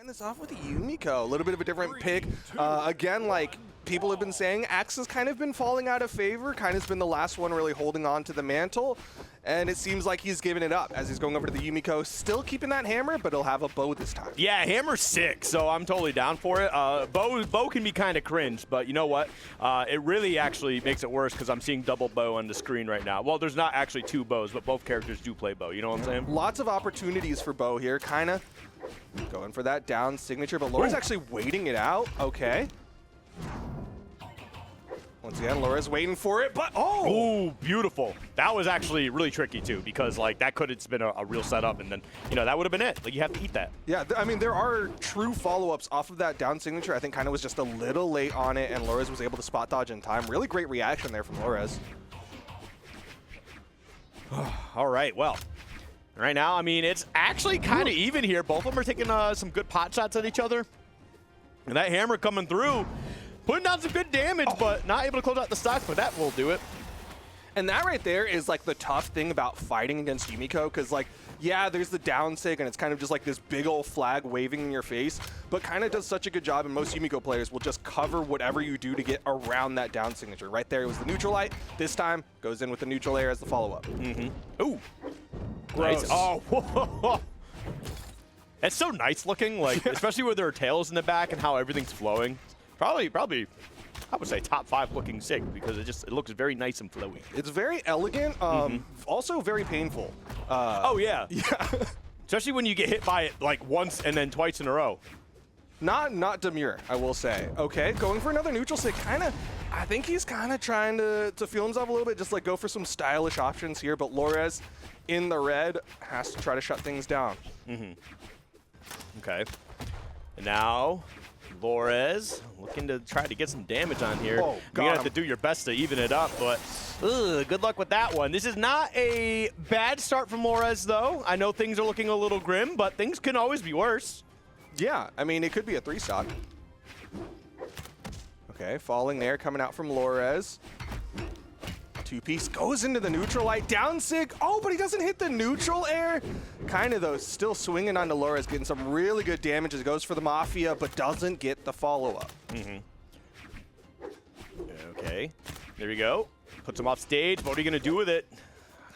starting this off with Yumiko, a little bit of a different pick. Again, like people have been saying, Axe has kind of been falling out of favor. Kyna's been the last one really holding on to the mantle. And it seems like he's giving it up as he's going over to the Yumiko. Still keeping that hammer, but he'll have a bow this time. Yeah, hammer's sick, so I'm totally down for it. Bow can be kind of cringe, but you know what? It really actually makes it worse because I'm seeing double bow on the screen right now. Well, there's not actually two bows, but both characters do play bow. You know what I'm saying? Lots of opportunities for bow here. Kyna going for that down signature, but Laura's actually waiting it out. Okay. Once again, Laura's waiting for it, but oh, beautiful. That was actually really tricky too, because like that could have been a real setup, and then that would have been it. Like you have to eat that. Yeah, I mean there are true follow-ups off of that down signature. I think Kyna was just a little late on it, and Lores was able to spot dodge in time. Really great reaction there from Lores. All right, well, right now, I mean it's actually kind of even here. Both of them are taking some good pot shots at each other, and that hammer coming through. Putting down some good damage, but not able to close out the stock, but that will do it. And that right there is like the tough thing about fighting against Yumiko, because like, yeah, there's the down sig, and it's kind of just like this big old flag waving in your face, but kind of does such a good job, and most Yumiko players will just cover whatever you do to get around that down signature. Right there, it was the neutral light. This time, goes in with the neutral air as the follow-up. Ooh. Gross. Nice. Oh, whoa. It's so nice looking, like, especially with their tails in the back and how everything's flowing. Probably, I would say top 5 looking sig because it looks very nice and flowy. It's very elegant, also very painful. Oh yeah. Yeah. Especially when you get hit by it like once and then twice in a row. Not demure, I will say. Okay, going for another neutral sig. I think he's kind of trying to feel himself a little bit, just like go for some stylish options here. But Lores in the red has to try to shut things down. Okay. And now Lores looking to try to get some damage on here. You're going to have to do your best to even it up, but good luck with that one. This is not a bad start from Lores, though. I know things are looking a little grim, but things can always be worse. Yeah, I mean, it could be a 3-stock. Okay, falling there, coming out from Lores. Two-piece goes into the neutral light, down sig. Oh, but he doesn't hit the neutral air. Kyna, though, still swinging on Lores, getting some really good damage as it goes for the Mafia, but doesn't get the follow-up. Okay, there we go. Puts him off stage. What are you going to do with it?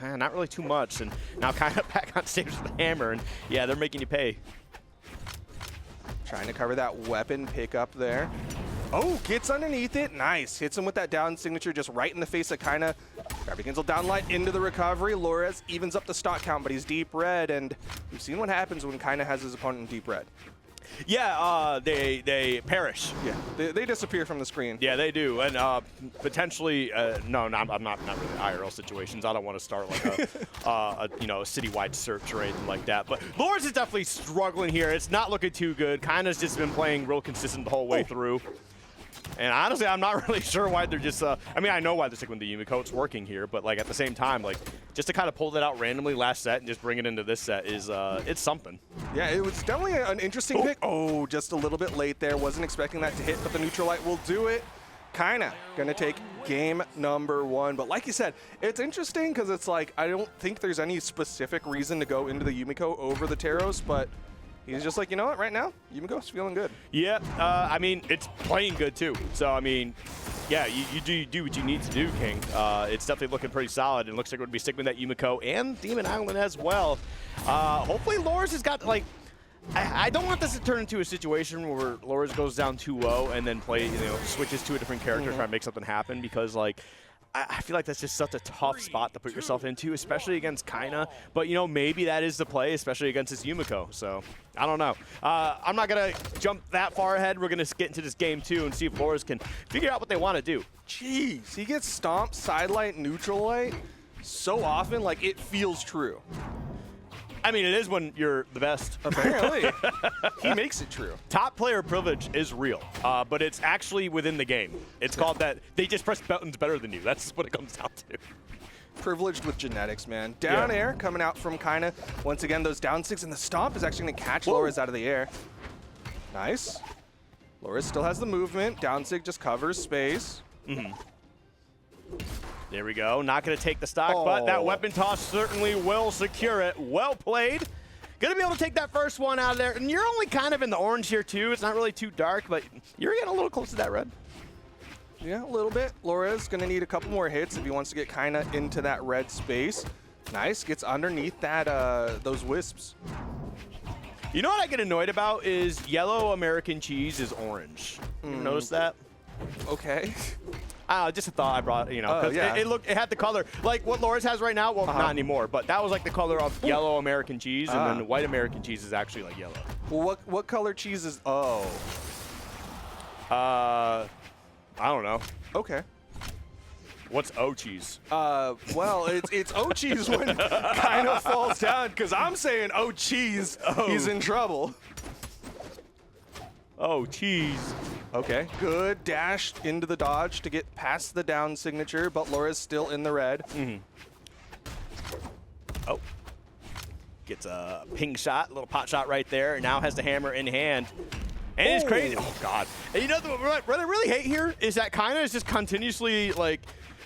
Not really too much. And now Kyna back on stage with the hammer, and yeah, they're making you pay. Trying to cover that weapon pickup there. Oh, gets underneath it. Nice. Hits him with that down signature just right in the face of Kyna. Gravity cancel down light into the recovery. Lores evens up the stock count, but he's deep red, and we've seen what happens when Kyna has his opponent in deep red. Yeah, they perish. Yeah, they disappear from the screen. Yeah, they do, and potentially, no, I'm not really IRL situations. I don't want to start like a citywide search or anything like that. But Lores is definitely struggling here. It's not looking too good. Kyna's just been playing real consistent the whole way through. And honestly, I'm not really sure why they're just, I mean, I know why they're sticking with the Yumiko. It's working here, but like at the same time, like just to kind of pull that out randomly last set and just bring it into this set is, it's something. Yeah, it was definitely an interesting pick. Oh, just a little bit late there. Wasn't expecting that to hit, but the neutral light will do it. Kyna gonna take game number 1. But like you said, it's interesting because it's like, I don't think there's any specific reason to go into the Yumiko over the Taros, but he's just like, you know what, right now, Yumiko's feeling good. Yeah, I mean, it's playing good too. So, I mean, yeah, you do what you need to do, King. It's definitely looking pretty solid, and looks like we're going to be sticking with that Yumiko and Demon Island as well. Hopefully, Lores has got, like, I don't want this to turn into a situation where Lores goes down 2-0 and then switches to a different character, try to make something happen, because, like, I feel like that's just such a tough spot to put yourself into, especially against Kyna. But, maybe that is the play, especially against his Yumiko. So, I don't know. I'm not going to jump that far ahead. We're going to get into this game 2 and see if Lores can figure out what they want to do. Jeez, he gets stomped, side light, neutral light so often, like it feels true. I mean, it is when you're the best. Apparently. He makes it true. Top player privilege is real, but it's actually within the game. It's called that they just press buttons better than you. That's what it comes down to. Privileged with genetics, man. Down air coming out from Kyna. Once again, those down sigs, and the stomp is actually going to catch Lores out of the air. Nice. Lores still has the movement. Down sig just covers space. There we go. Not going to take the stock, but that weapon toss certainly will secure it. Well played. Gonna be able to take that first one out of there. And you're only kind of in the orange here too. It's not really too dark, but you're getting a little close to that red. Yeah, a little bit. Lorez going to need a couple more hits if he wants to get Kyna into that red space. Nice, gets underneath that those wisps. You know what I get annoyed about is yellow American cheese is orange. You ever notice that? Okay. Just a thought I brought, you know, because yeah. it had the color, like what Lorez has right now, well, not anymore, but that was like the color of yellow American cheese, and then white American cheese is actually like yellow. Well, what color cheese is, oh. I don't know. Okay. What's O cheese? Well, it's O cheese when Kyna falls down, because I'm saying O cheese, he's in trouble. Oh, cheese. Okay, good dash into the dodge to get past the down signature, but Laura's still in the red. Oh. Gets a ping shot, a little pot shot right there, and now has the hammer in hand. And it's crazy. Oh, God. And you know what I really hate here is that Kyna is just continuously, like,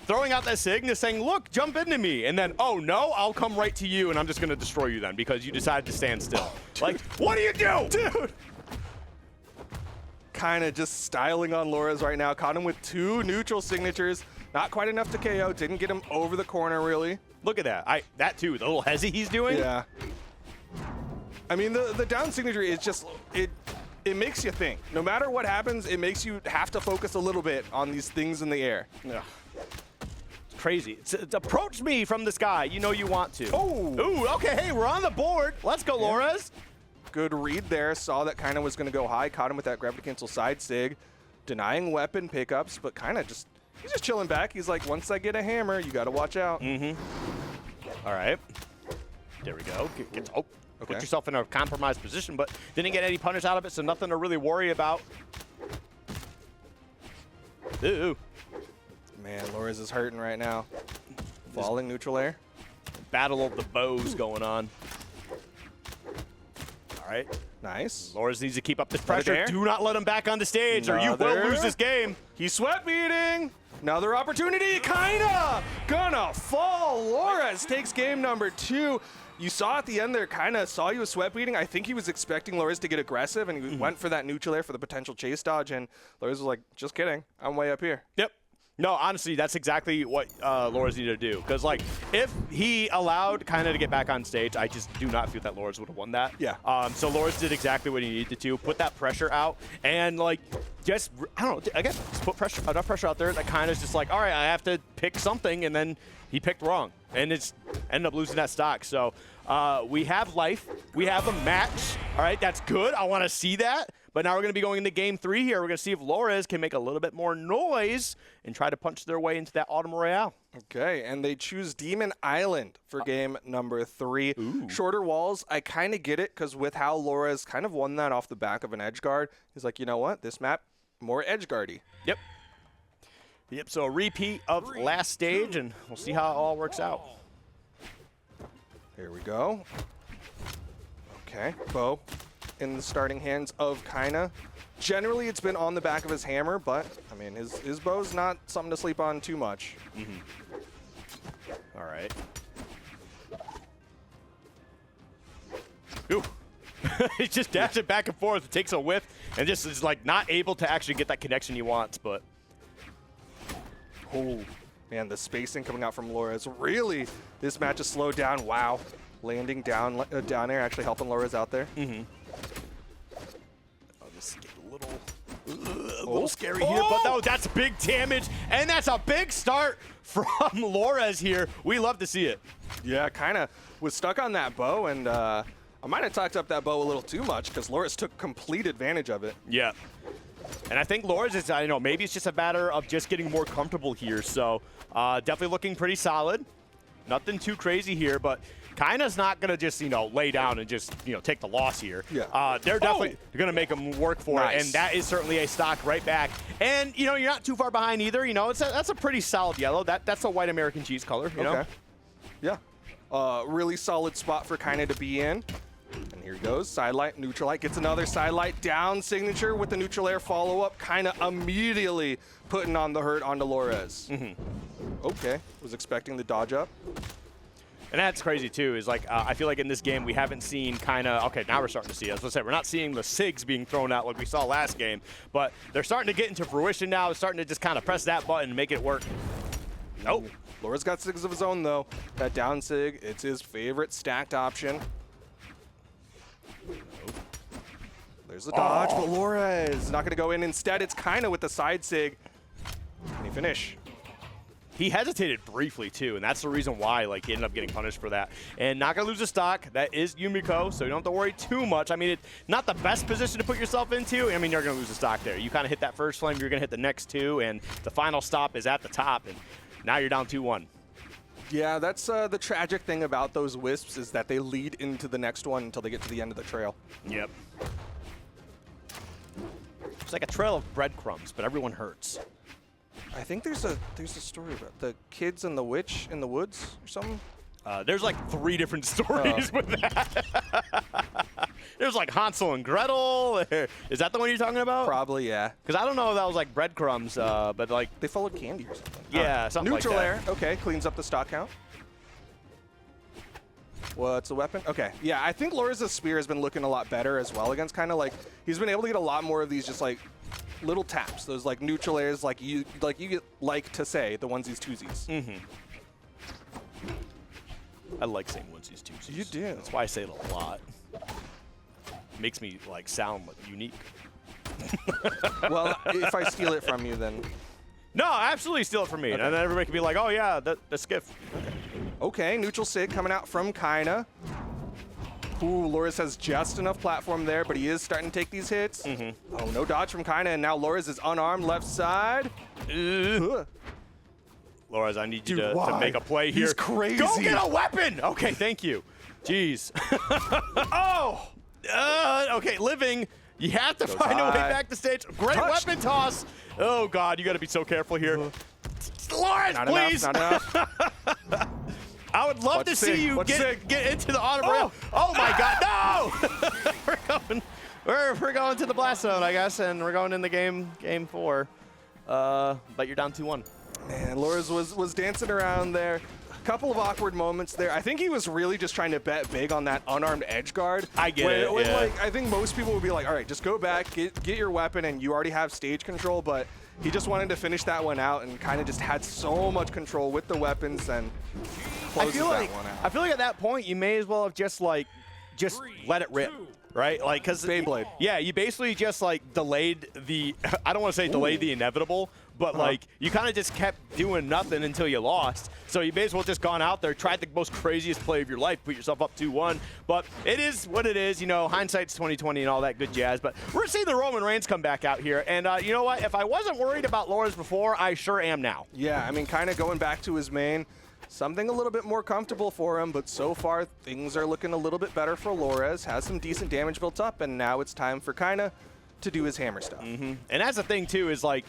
throwing out that sig and just saying, look, jump into me. And then, oh, no, I'll come right to you, and I'm just going to destroy you then because you decided to stand still. Like, what do you do? Dude. Kyna just styling on Lorez right now. Caught him with 2 neutral signatures. Not quite enough to KO. Didn't get him over the corner, really. Look at that. That, too. The little hezzy he's doing. Yeah. I mean, the down signature is just, it makes you think. No matter what happens, it makes you have to focus a little bit on these things in the air. Yeah. It's crazy. It's approach me from the sky. You know you want to. Oh. Ooh, okay, hey, we're on the board. Let's go, Lorez. Good read there. Saw that Kyna was going to go high. Caught him with that gravity cancel side sig. Denying weapon pickups, but Kyna he's just chilling back. He's like, once I get a hammer, you got to watch out. All right. There we go. Put yourself in a compromised position, but didn't get any punish out of it, so nothing to really worry about. Ooh. Man, Lorez is hurting right now. Falling neutral air. Battle of the bows going on. All right. Nice. Lorez needs to keep up this pressure. There. Do not let him back on the stage, or you will lose this game. He's sweat beating. Another opportunity. Kyna gonna fall. Lorez takes game number 2. You saw at the end there, Kyna saw you with sweat beating. I think he was expecting Lorez to get aggressive, and he went for that neutral air for the potential chase dodge, and Lorez was like, just kidding. I'm way up here. Yep. No, honestly, that's exactly what Lorez needed to do. Because, like, if he allowed Kyna to get back on stage, I just do not feel that Lorez would have won that. Yeah. So Lorez did exactly what he needed to, put that pressure out, and, like, just, I don't know, I guess just put enough pressure out there that Kyna's just like, all right, I have to pick something, and then he picked wrong. And it's ended up losing that stock. So we have life. We have a match. All right, that's good. I want to see that. But now we're going to be going into game 3 here. We're going to see if Lorez can make a little bit more noise and try to punch their way into that Autumn Royale. Okay, and they choose Demon Island for game number 3. Ooh. Shorter walls, I kind of get it, because with how Lorez kind of won that off the back of an edge guard, he's like, you know what, this map, more edge guardy. Yep. Yep, so a repeat of last stage, and we'll see how it all works out. Here we go. Okay, bow in the starting hands of Kyna. Generally, it's been on the back of his hammer, but, I mean, his bow's not something to sleep on too much. All right. Ooh. He's just dashing back and forth. It takes a whiff and just is, like, not able to actually get that connection he wants, but. Oh, man, the spacing coming out from Lorez. Really, this match is slowed down. Wow. Landing down air, actually helping Lorez out there. Oh, this is a little scary here, but no, that's big damage, and that's a big start from Lorez here. We love to see it. Yeah, Kyna was stuck on that bow, and I might have talked up that bow a little too much because Lorez took complete advantage of it. Yeah. And I think Lorez is, I don't know, maybe it's just a matter of just getting more comfortable here. So definitely looking pretty solid. Nothing too crazy here, but Kyna's not going to just, lay down and just, take the loss here. Yeah. They're definitely going to make them work for it, and that is certainly a stock right back. And, you're not too far behind either. That's a pretty solid yellow. That's a white American cheese color, you know? Yeah. Really solid spot for Kyna to be in. And here he goes, side light, neutral light, gets another side light down signature with the neutral air follow-up. Kyna immediately putting on the hurt onto Lorez. Okay, was expecting the dodge up. And that's crazy too, is like, I feel like in this game we haven't seen Kyna, okay, now we're starting to see, as I said, we're not seeing the SIGs being thrown out like we saw last game, but they're starting to get into fruition now, it's starting to just kind of press that button and make it work. Nope. Laura's got SIGs of his own though. That down SIG, it's his favorite stacked option. There's the dodge, but Laura is not gonna go in. Instead, it's Kyna with the side SIG. Can he finish? He hesitated briefly too, and that's the reason why like he ended up getting punished for that. And not gonna lose a stock. That is Yumiko, so you don't have to worry too much. I mean, it's not the best position to put yourself into. I mean, you're gonna lose a stock there. You kind of hit that first flame, you're gonna hit the next two, and the final stop is at the top, and now you're down 2-1. Yeah, that's the tragic thing about those wisps is that they lead into the next one until they get to the end of the trail. Yep. It's like a trail of breadcrumbs, but everyone hurts. I think there's a story about the kids and the witch in the woods or something. There's like 3 different stories with that. There's like Hansel and Gretel. Is that the one you're talking about? Probably, yeah. Because I don't know if that was like breadcrumbs, but like they followed candy or something. Yeah, something Neutral like air. Okay, cleans up the stock count. What's the weapon? Okay, yeah, I think Laura's spear has been looking a lot better as well against kind of like he's been able to get a lot more of these just like little taps, those like neutral airs, like you like to say the onesies twosies. Mm-hmm. I like saying onesies twosies. You do. That's why I say it a lot. Makes me like sound like unique. Well, if I steal it from you, then no, absolutely steal it from me, and then everybody can be like, oh yeah, the skiff. Okay, neutral SIG coming out from Kyna. Ooh, Loris has just enough platform there, but he is starting to take these hits. Oh, no dodge from Kyna, and now Loris is unarmed left side. Loris, I need you to make a play here. He's crazy. Go get a weapon! Okay, thank you. Jeez. Oh! Okay, living. You have to find a way back to stage. Great weapon toss. Oh, God, you got to be so careful here. Loris, please! Not enough. I would love to see you get into the auto rail. Oh my God, no! we're going to the blast zone, I guess, and we're going in the game 4. But you're down 2-1. Man, Loris was dancing around there. Couple of awkward moments there. I think he was really just trying to bet big on that unarmed edge guard. I get it. Yeah. Like, I think most people would be like, all right, just go back, get your weapon, and you already have stage control. But he just wanted to finish that one out and kind of just had so much control with the weapons and closes that one out. I feel like at that point you may as well have just let it rip. Right? Like, because Beyblade. Yeah, you basically just like delayed the, I don't want to say delayed the inevitable, but like you kind of just kept doing nothing until you lost. So you may as well just gone out there, tried the most craziest play of your life, put yourself up 2-1. But it is what it is, you know, hindsight's 20/20 and all that good jazz. But we're seeing the Roman Reigns come back out here. And you know what? If I wasn't worried about Laura's before, I sure am now. Yeah, I mean, kind of going back to his main. Something a little bit more comfortable for him, but so far things are looking a little bit better for Lores. Has some decent damage built up, and now it's time for Kyna to do his hammer stuff. And that's the thing, too, is like,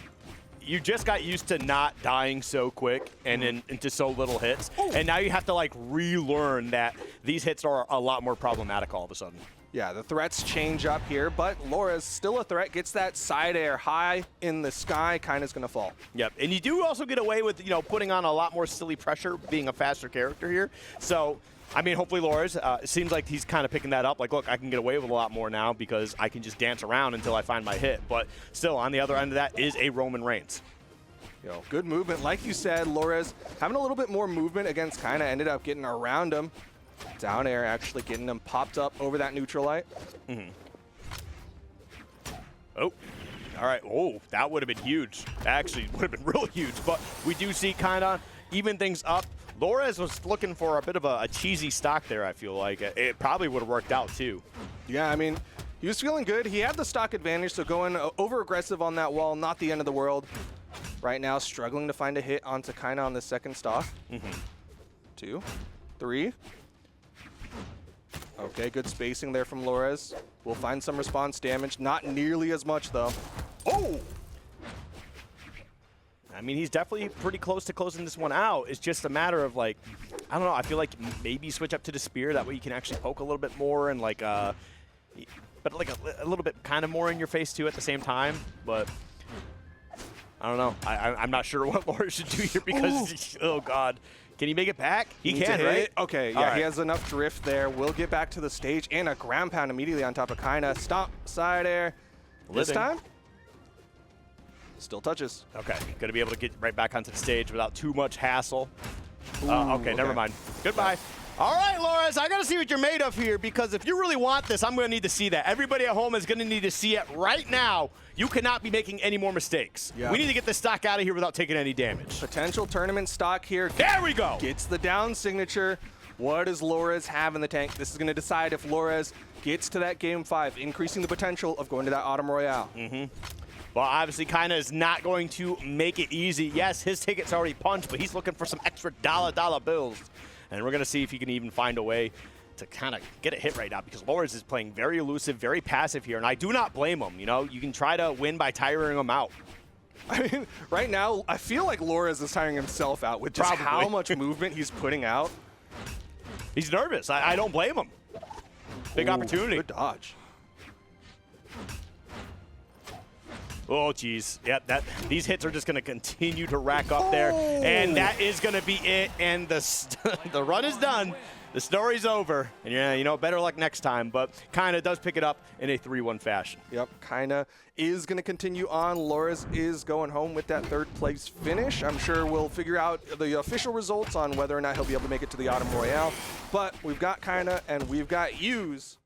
you just got used to not dying so quick and into so little hits, and now you have to, like, relearn that these hits are a lot more problematic all of a sudden. Yeah, the threats change up here, but Laura's still a threat. Gets that side air high in the sky, Kyna's going to fall. Yep, and you do also get away with, you know, putting on a lot more silly pressure, being a faster character here. So, I mean, hopefully Laura's, it seems like he's kind of picking that up. Like, look, I can get away with a lot more now because I can just dance around until I find my hit. But still, on the other end of that is a Roman Reigns. Yo, good movement. Like you said, Laura's having a little bit more movement against Kyna, ended up getting around him. Down air actually getting him popped up over that neutral light. Oh, all right. Oh, that would have been huge. Actually, would have been real huge. But we do see Kyna even things up. Lores was looking for a bit of a cheesy stock there, I feel like. It probably would have worked out, too. Yeah, I mean, he was feeling good. He had the stock advantage, so going over-aggressive on that wall, not the end of the world. Right now, struggling to find a hit onto Kyna on the second stock. 2, 3. Okay, good spacing there from Lores. We'll find some response damage. Not nearly as much, though. Oh! I mean, he's definitely pretty close to closing this one out. It's just a matter of, like, I don't know. I feel like maybe switch up to the spear. That way you can actually poke a little bit more and, like, but, like, a little bit kind of more in your face, too, at the same time. But I don't know. I'm not sure what Lores should do here because, oh, God. Can he make it back? He Need to can, hit right? it. Okay, yeah, All right. he has enough drift there. We'll get back to the stage and a ground pound immediately on top of Kyna. Stop, side air. This Living. time, still touches. Okay, going to be able to get right back onto the stage without too much hassle. Okay, never mind. Goodbye. All right, Lores, I got to see what you're made of here, because if you really want this, I'm going to need to see that. Everybody at home is going to need to see it right now. You cannot be making any more mistakes. Yeah. We need to get this stock out of here without taking any damage. Potential tournament stock here. There we go. Gets the down signature. What does Lores have in the tank? This is going to decide if Lores gets to that game 5, increasing the potential of going to that Autumn Royale. Well, obviously, Kyna is not going to make it easy. Yes, his ticket's already punched, but he's looking for some extra dollar bills. And we're going to see if he can even find a way to kind of get a hit right now, because Lores is playing very elusive, very passive here, and I do not blame him. You know, you can try to win by tiring him out. I mean, right now, I feel like Lores is tiring himself out with just Probably. how much movement he's putting out. He's nervous. I don't blame him. Big opportunity. Good dodge. Oh, geez. Yep, these hits are just going to continue to rack up there. And that is going to be it. And the run is done. The story's over. And yeah, you know, better luck next time. But Kyna does pick it up in a 3-1 fashion. Yep, Kyna is going to continue on. Lores is going home with that 3rd place finish. I'm sure we'll figure out the official results on whether or not he'll be able to make it to the Autumn Royale. But we've got Kyna and we've got Hughes